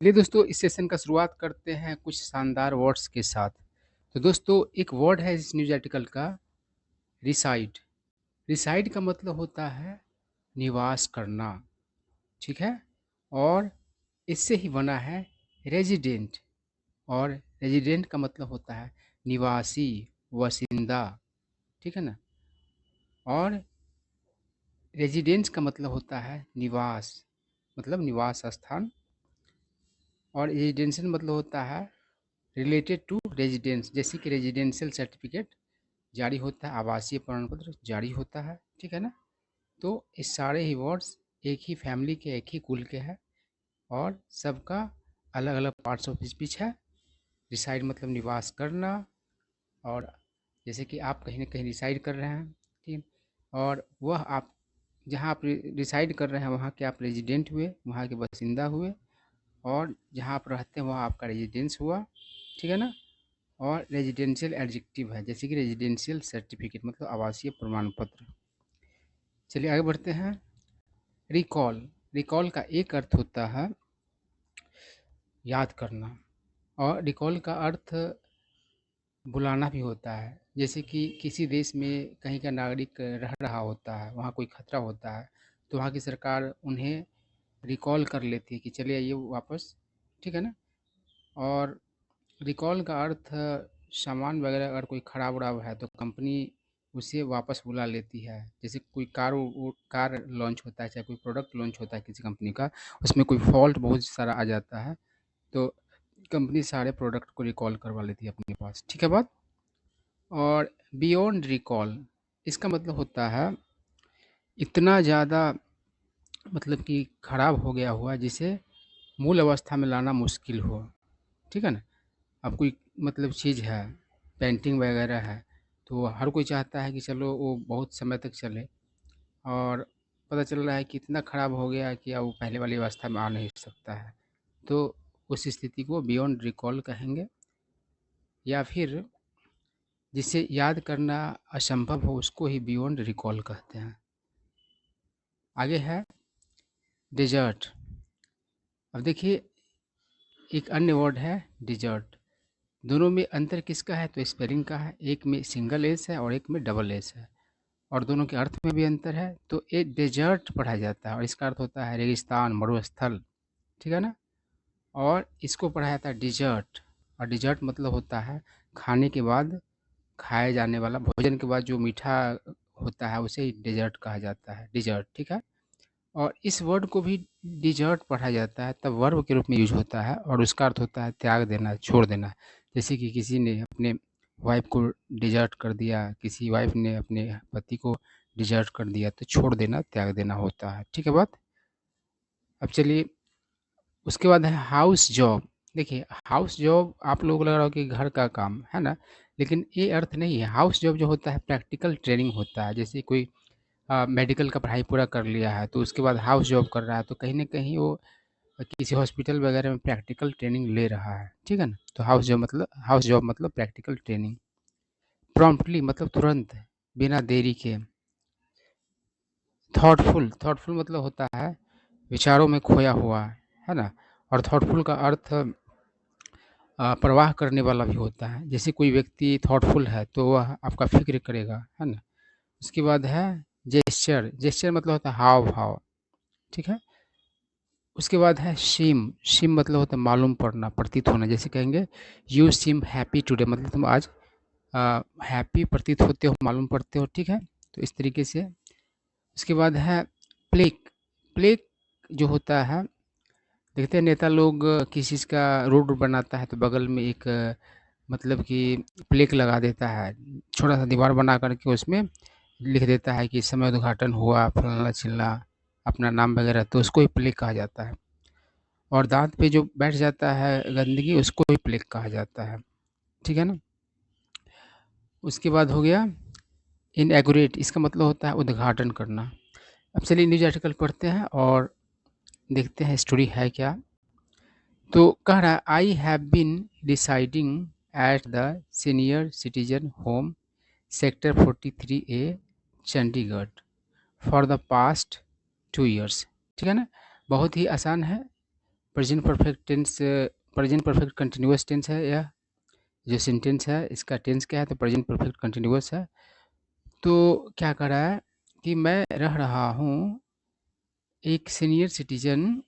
चलिए दोस्तों, इस सेशन का शुरुआत करते हैं कुछ शानदार वर्ड्स के साथ। तो दोस्तों, एक वर्ड है इस न्यूज़ आर्टिकल का, रिसाइड। रिसाइड का मतलब होता है निवास करना, ठीक है? और इससे ही बना है रेजिडेंट, और रेजिडेंट का मतलब होता है निवासी, वसिंदा, ठीक है ना? और रेजिडेंस का मतलब होता है निवास, मतलब निवास स्थान। और रेजिडेंशियल मतलब होता है रिलेटेड टू रेजिडेंस, जैसे कि रेजिडेंशियल सर्टिफिकेट जारी होता है, आवासीय प्रमाण पत्र जारी होता है, ठीक है ना? तो इस सारे ही वर्ड्स एक ही फैमिली के, एक ही कुल के हैं, और सबका अलग अलग पार्ट्स ऑफ स्पीच है। रिसाइड मतलब निवास करना, और जैसे कि आप कहीं ना कहीं रिसाइड कर रहे हैं, ठीक, और वह आप जहाँ आप रिसाइड कर रहे हैं वहाँ के आप रेजिडेंट हुए, वहाँ के बासिंदा हुए, और जहाँ आप रहते हैं वहाँ आपका रेजिडेंस हुआ, ठीक है ना? और रेजिडेंशियल एडजेक्टिव है, जैसे कि रेजिडेंशियल सर्टिफिकेट मतलब आवासीय प्रमाण पत्र। चलिए आगे बढ़ते हैं। रिकॉल। रिकॉल का एक अर्थ होता है याद करना, और रिकॉल का अर्थ बुलाना भी होता है। जैसे कि किसी देश में कहीं का नागरिक रह रहा होता है, वहाँ कोई खतरा होता है, तो वहाँ की सरकार उन्हें रिकॉल कर लेती है कि चले आइए वापस, ठीक है ना? और रिकॉल का अर्थ सामान वगैरह अगर कोई खराब उराब है तो कंपनी उसे वापस बुला लेती है। जैसे कोई कार लॉन्च होता है, चाहे कोई प्रोडक्ट लॉन्च होता है किसी कंपनी का, उसमें कोई फॉल्ट बहुत सारा आ जाता है, तो कंपनी सारे प्रोडक्ट को रिकॉल करवा लेती है अपने पास, ठीक है बात? और बियॉन्ड रिकॉल, इसका मतलब होता है इतना ज़्यादा, मतलब कि खराब हो गया हुआ जिसे मूल अवस्था में लाना मुश्किल हो, ठीक है ना? अब कोई मतलब चीज़ है, पेंटिंग वगैरह है, तो हर कोई चाहता है कि चलो वो बहुत समय तक चले, और पता चल रहा है कि इतना ख़राब हो गया है कि अब वो पहले वाली अवस्था में आ नहीं सकता है, तो उस स्थिति को बियॉन्ड रिकॉल कहेंगे। या फिर जिसे याद करना असंभव हो उसको ही बियॉन्ड रिकॉल कहते हैं। आगे है डिजर्ट। अब देखिए, एक अन्य वर्ड है डिजर्ट। दोनों में अंतर किसका है? तो स्पेलिंग का है। एक में सिंगल एस है और एक में डबल एस है, और दोनों के अर्थ में भी अंतर है। तो एक डेजर्ट पढ़ा जाता है और इसका अर्थ होता है रेगिस्तान, मरुस्थल, ठीक है ना? और इसको पढ़ा जाता है डिजर्ट, और डिजर्ट मतलब होता है खाने के बाद, खाए जाने वाला, भोजन के बाद जो मीठा होता है उसे ही डेजर्ट कहा जाता है, डिजर्ट, ठीक है? और इस वर्ड को भी डिजर्ट पढ़ा जाता है, तब वर्ब के रूप में यूज होता है, और उसका अर्थ होता है त्याग देना, छोड़ देना। जैसे कि किसी ने अपने वाइफ को डिजर्ट कर दिया, किसी वाइफ ने अपने पति को डिजर्ट कर दिया, तो छोड़ देना, त्याग देना होता है, ठीक है बात? अब चलिए, उसके बाद है हाउस जॉब। देखिए, हाउस जॉब आप लोग लग रहा हो कि घर का काम है ना, लेकिन ये अर्थ नहीं है। हाउस जॉब जो होता है प्रैक्टिकल ट्रेनिंग होता है। जैसे कोई मेडिकल का पढ़ाई पूरा कर लिया है तो उसके बाद हाउस जॉब कर रहा है, तो कहीं ना कहीं वो किसी हॉस्पिटल वगैरह में प्रैक्टिकल ट्रेनिंग ले रहा है, ठीक है ना? तो हाउस जॉब मतलब प्रैक्टिकल ट्रेनिंग। प्रॉम्प्टली मतलब तुरंत, बिना देरी के। थॉटफुल, थॉटफुल मतलब होता है विचारों में खोया हुआ, है ना? और थॉटफुल का अर्थ परवाह करने वाला भी होता है। जैसे कोई व्यक्ति थॉटफुल है तो वह आपका फिक्र करेगा, है ना? उसके बाद है जेस्चर। जेस्चर मतलब होता है हाव भाव, ठीक है? उसके बाद है सीम। सीम मतलब होता है मालूम पड़ना, प्रतीत होना। जैसे कहेंगे यू सीम हैप्पी टुडे, मतलब तुम आज हैप्पी प्रतीत होते हो, मालूम पड़ते हो, ठीक है? तो इस तरीके से। उसके बाद है प्लेक। प्लेक जो होता है, देखते हैं नेता लोग किसी चीज़ का रोड बनाता है तो बगल में एक मतलब कि प्लेक लगा देता है, छोटा सा दीवार बना करके उसमें लिख देता है कि समय उद्घाटन हुआ, फलाना चिल्ला, अपना नाम वगैरह, तो उसको ही प्लेक कहा जाता है। और दाँत पे जो बैठ जाता है गंदगी, उसको ही प्लेक कहा जाता है, ठीक है ना? उसके बाद हो गया इनएगोरेट। इसका मतलब होता है उद्घाटन करना। अब चलिए न्यूज़ आर्टिकल पढ़ते हैं और देखते हैं स्टोरी है क्या। तो कह रहा है I have been residing at the senior citizen home sector 43A Chandigarh for the past 2 years। ठीक है ना? बहुत ही आसान है, प्रेजेंट परफेक्ट कंटिन्यूअस टेंस है यह जो सेंटेंस है इसका टेंस क्या है तो प्रेजेंट परफेक्ट कंटिन्यूअस है। तो क्या कर रहा है कि मैं रह रहा हूँ एक सीनियर सिटीजन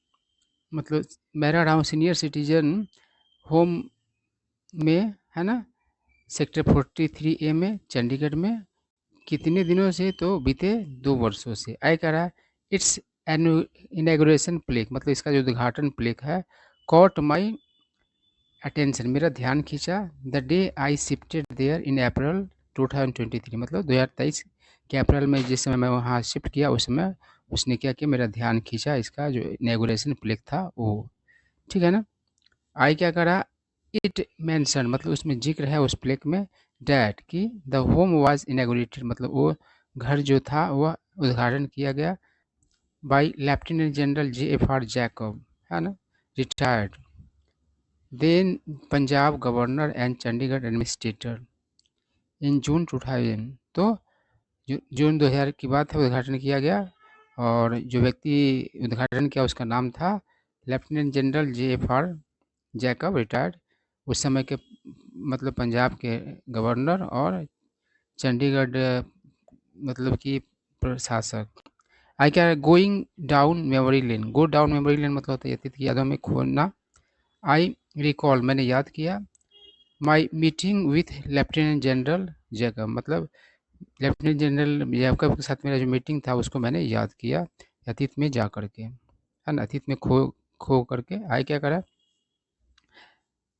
मतलब मैं रह रहा हूँ सीनियर सिटीजन होम में है ना सेक्टर 43A में चंडीगढ़ में कितने दिनों से तो बीते 2 वर्षों से। आई कह रहा है इट्स इनॉग्रेशन प्लेक मतलब इसका जो उद्घाटन प्लेक है कॉट माई अटेंशन मेरा ध्यान खींचा the day I shifted there in April 2023 मतलब 2023 के अप्रैल में जिस समय मैं वहाँ शिफ्ट किया उस समय उसने क्या किया मेरा ध्यान खींचा इसका जो इनॉग्रेशन प्लेक था वो। ठीक है ना। आई क्या करा इट मेंशन मतलब उसमें जिक्र है उस प्लेक में डैट कि द होम वाज इनॉग्रेटेड मतलब वो घर जो था वह उद्घाटन किया गया by lieutenant general JFR Jacob है ना retired then Punjab governor and Chandigarh administrator in June 2000। तो जून 2000 की बात है उद्घाटन किया गया और जो व्यक्ति उद्घाटन किया उसका नाम था lieutenant general JFR Jacob retired उस समय के मतलब पंजाब के गवर्नर और चंडीगढ़ मतलब कि प्रशासक। आई क्या going down memory lane go down memory lane मतलब होता है अतीत की यादों में खोना। आई रिकॉल मैंने याद किया my meeting with lieutenant general Jacob मतलब लेफ्टिनेंट जनरल जैकब के साथ मेरा जो मीटिंग था उसको मैंने याद किया अतीत में जा करके है ना अतीत में खो करके। आई क्या करा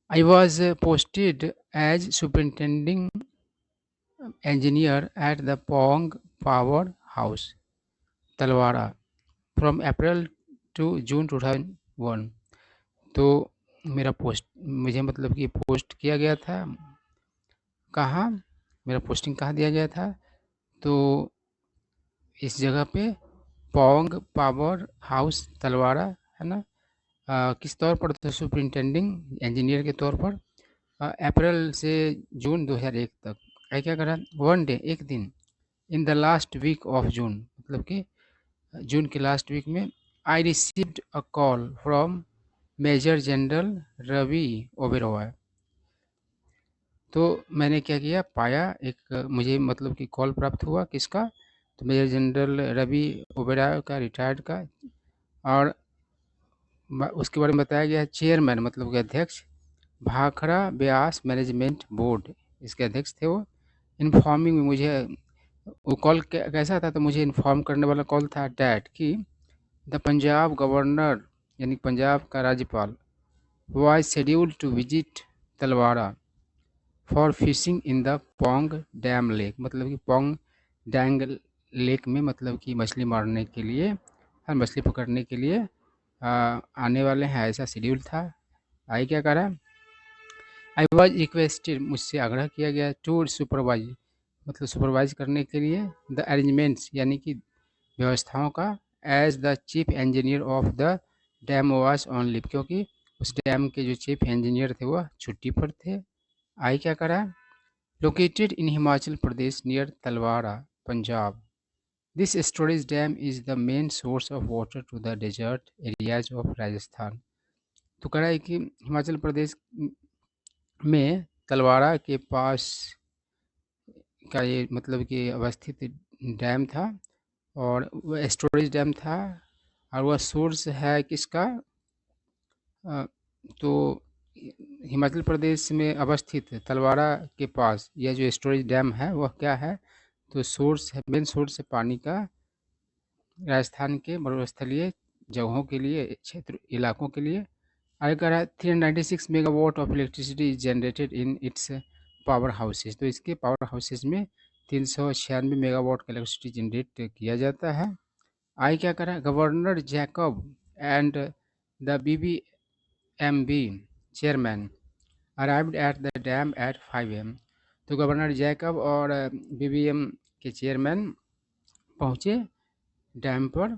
I was posted as superintending engineer at the Pong Power House, Talwara from April to June 2001। तो मेरा पोस्ट मुझे मतलब कि पोस्ट किया गया था कहाँ मेरा पोस्टिंग कहाँ दिया गया था तो इस जगह पे पोंग पावर हाउस तलवाड़ा है ना। किस तौर पर तो सुपरिंटेंडिंग इंजीनियर के तौर पर अप्रैल से जून 2001 तक। है क्या करा वन डे एक दिन in the last week of June मतलब कि जून के लास्ट वीक में I received a call from major general Ravi Oberoi. तो मैंने क्या किया पाया एक मुझे मतलब कि कॉल प्राप्त हुआ किसका तो मेजर जनरल रवि ओबेरॉय का रिटायर्ड का और उसके बारे में बताया गया चेयरमैन मतलब कि अध्यक्ष भाखड़ा ब्यास मैनेजमेंट बोर्ड इसके अध्यक्ष थे वो। इन्फॉर्मिंग में मुझे वो कॉल कैसा था तो मुझे इन्फॉर्म करने वाला कॉल था डैट कि द पंजाब गवर्नर यानी पंजाब का राज्यपाल was scheduled to visit Talwara for fishing in the Pong dam lake मतलब कि पोंग डैंग लेक में मतलब कि मछली मारने के लिए और मछली पकड़ने के लिए आने वाले हैं ऐसा शेड्यूल था। आई क्या करा आई वॉज रिक्वेस्टेड मुझसे आग्रह किया गया टू सुपरवाइज मतलब सुपरवाइज करने के लिए द अरेंजमेंट्स यानी कि व्यवस्थाओं का as the chief engineer of the dam was on leave क्योंकि उस डैम के जो चीफ इंजीनियर थे वह छुट्टी पर थे। आई क्या करा located in Himachal Pradesh near Talwara Punjab this storage dam is the main source of water to the desert areas of Rajasthan. तो कह रहा है कि हिमाचल प्रदेश में तलवाड़ा के पास का ये मतलब कि अवस्थित डैम था और वह स्टोरेज डैम था और वह सोर्स है किसका अ, तो हिमाचल प्रदेश में अवस्थित तलवाड़ा के पास यह जो स्टोरेज डैम है वह क्या है तो सोर्स है मेन सोर्स है पानी का राजस्थान के मरुस्थलीय जगहों के लिए क्षेत्र इलाकों के लिए। अगर 396 megawatt of electricity is generated in its power houses तो इसके पावर हाउसेज में 396 मेगावाट का इलेक्ट्रिसिटी जनरेट किया जाता है। आई क्या करा governor Jacob and the BBMB chairman arrived at the dam at 5 AM। तो गवर्नर जैकब और BBM के चेयरमैन पहुँचे डैम पर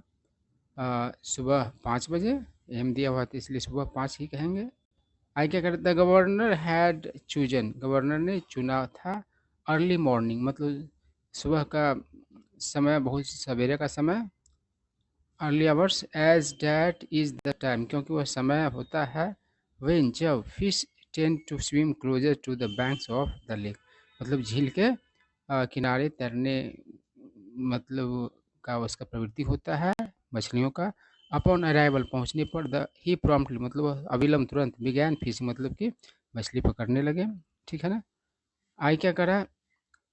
सुबह 5 बजे एम दिया हुआ था इसलिए सुबह 5 ही कहेंगे। आई क्या करता गवर्नर हैड चूजन गवर्नर ने चुना था अर्ली मॉर्निंग मतलब सुबह का समय बहुत सवेरे का समय early hours as that is the time, क्योंकि वह समय होता है व्हेन जब fish tend to swim closer to the banks of the lake, मतलब झील के किनारे तैरने मतलब का उसका प्रवृत्ति होता है मछलियों का। अपॉन अराइवल, पहुंचने पर, द ही प्रॉम्प्टली मतलब वह अविलंब तुरंत, बिगैन फिशिंग मतलब कि मछली पकड़ने लगे। ठीक है ना। आई क्या करा,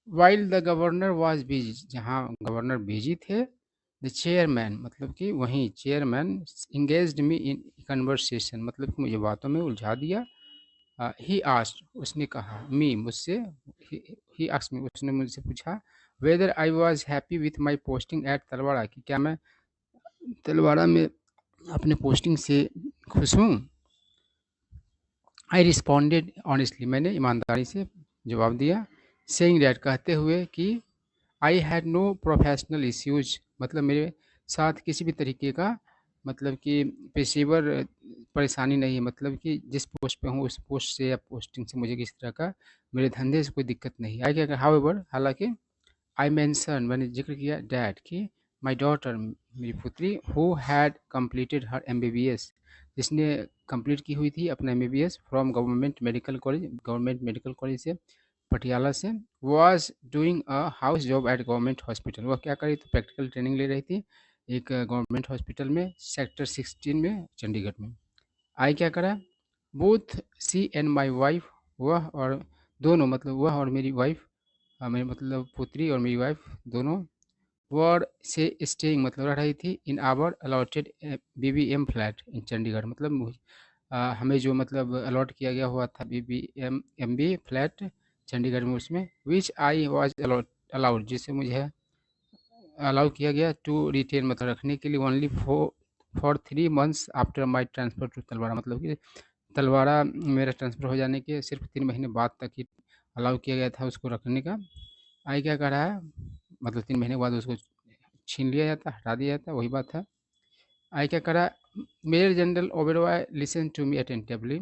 while the governor was busy, जहाँ गवर्नर बिजी थे, द चेयरमैन मतलब कि वहीं chairman engaged me in conversation, मतलब कि मुझे बातों में उलझा दिया। ही आस्क्ड, उसने कहा, मी मुझसे, ही आस्क्ड मी उसने मुझसे पूछा, whether I was happy with my posting at Talwara, कि क्या मैं तलवाड़ा में अपने पोस्टिंग से खुश हूँ। आई रिस्पॉन्डेड ऑनेस्टली, मैंने ईमानदारी से जवाब दिया। सेइंग डैट, कहते हुए कि I had no professional issues, मतलब मेरे साथ किसी भी तरीके का मतलब कि पेशेवर परेशानी नहीं है, मतलब कि जिस पोस्ट पे हूँ उस पोस्ट से या पोस्टिंग से मुझे किसी तरह का मेरे धंधे से कोई दिक्कत नहीं है। आई क्या, हाउएवर हालांकि, आई मेंशन मैंने जिक्र किया, डैड की माई डॉटर मेरी पुत्री, who had completed her MBBS, जिसने कंप्लीट की हुई थी अपना MBBS from government medical college से, पटियाला से, was doing a house job eight government hospital, वह क्या कर रही थी, प्रैक्टिकल ट्रेनिंग ले रही थी एक गवर्नमेंट हॉस्पिटल में, सेक्टर 16 में, चंडीगढ़ में। आई क्या करा, both she and my wife, वह और दोनों मतलब वह और मेरी वाइफ, मेरी मतलब पुत्री और मेरी वाइफ दोनों, वर से स्टेइंग मतलब रह रही थी, in our allotted BBM flat in Chandigarh, मतलब हमें जो मतलब अलॉट किया गया हुआ था बीबीएम एमबी फ्लैट चंडीगढ़ में, उसमें विच आई वाज अलाउड, जिसे मुझे अलाउ किया गया टू रिटेन मतलब रखने के लिए, only for 3 months after my transfer to Talwara, मतलब कि तलवाड़ा मेरा ट्रांसफ़र हो जाने के सिर्फ 3 महीने बाद तक ही अलाउ किया गया था उसको रखने का। आई क्या कर रहा है, मतलब 3 महीने के बाद उसको छीन लिया जाता, हटा दिया जाता, वही बात है। आई क्या करा, Major General Oberoi listen to me attentively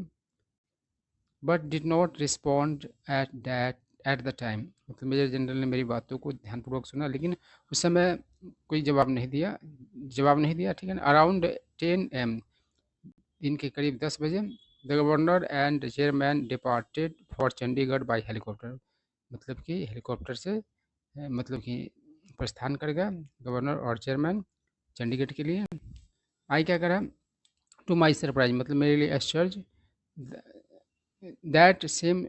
but did not respond at the time, मतलब मेजर जनरल ने मेरी बातों को ध्यानपूर्वक सुना लेकिन उस समय कोई जवाब नहीं दिया। ठीक है ना। अराउंड 10 AM, दिन के करीब 10 बजे, the governor and chairman departed for Chandigarh by helicopter, मतलब कि हेलीकॉप्टर से मतलब कि प्रस्थान कर गया गवर्नर और चेयरमैन चंडीगढ़ के लिए। आई क्या करा, टू माई सरप्राइज मतलब मेरे लिए आश्चर्य, दैट सेम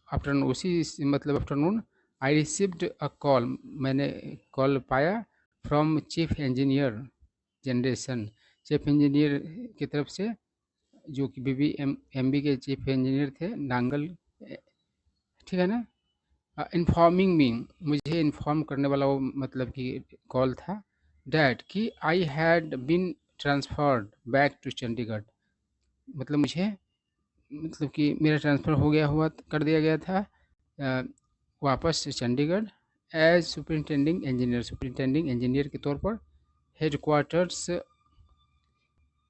आफ्टरनून, मतलब afternoon, I received a call, मैंने कॉल पाया, from chief engineer generation, chief engineer की तरफ से, जो कि एमबी के चीफ इंजीनियर थे नांगल। ठीक है ना। इन्फॉर्मिंग मी, मुझे इन्फॉर्म करने वाला वो मतलब कि कॉल था, डैट कि I had been transferred back to Chandigarh, मतलब मुझे मतलब कि मेरा ट्रांसफ़र हो गया हुआ कर दिया गया था अ, वापस से चंडीगढ़, एज सुपरिटेंडिंग इंजीनियर के तौर पर, हेडक्वार्टर्स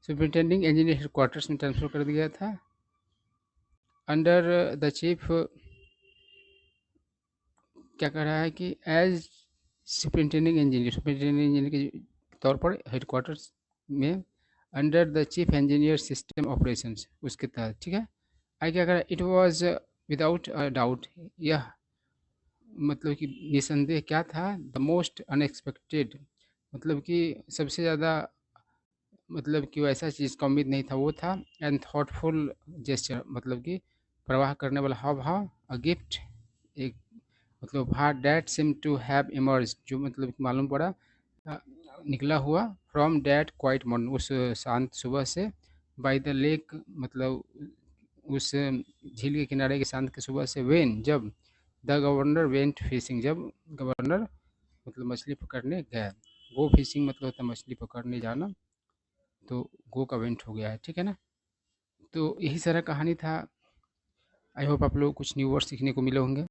सुपरिटेंडिंग इंजीनियर हेडक्वार्टर्स में ट्रांसफ़र कर दिया था, अंडर द चीफ, क्या कह रहा है कि एज सुपरिटेंडिंग इंजीनियर के तौर पर हेडक्वार्टर्स में, under the chief engineer system operations, उसके तहत। ठीक है। आई क्या करा, it was without a doubt, यह मतलब कि निसंदेह क्या था, द मोस्ट अनएक्सपेक्टेड, मतलब कि सबसे ज़्यादा मतलब कि वैसा चीज़ का उम्मीद नहीं था, वो था एंड थॉटफुल जेस्चर, मतलब कि प्रवाह करने वाला हाव भाव, अ गिफ्ट, एक मतलब उपहार, that seem to have emerge, जो मतलब कि मालूम पड़ा अ, निकला हुआ, फ्रॉम डैट क्वाइट मॉर्निंग, उस शांत सुबह से, बाय द लेक मतलब उस झील के किनारे के शांत की सुबह से, वेन जब, द गवर्नर वेंट फिशिंग, जब गवर्नर मतलब मछली पकड़ने गया, गो फिशिंग मतलब होता है मछली पकड़ने जाना, तो गो का वेंट हो गया है। ठीक है ना। तो यही सारा कहानी था। आई होप आप लोग कुछ न्यू वर्ड सीखने को मिले होंगे।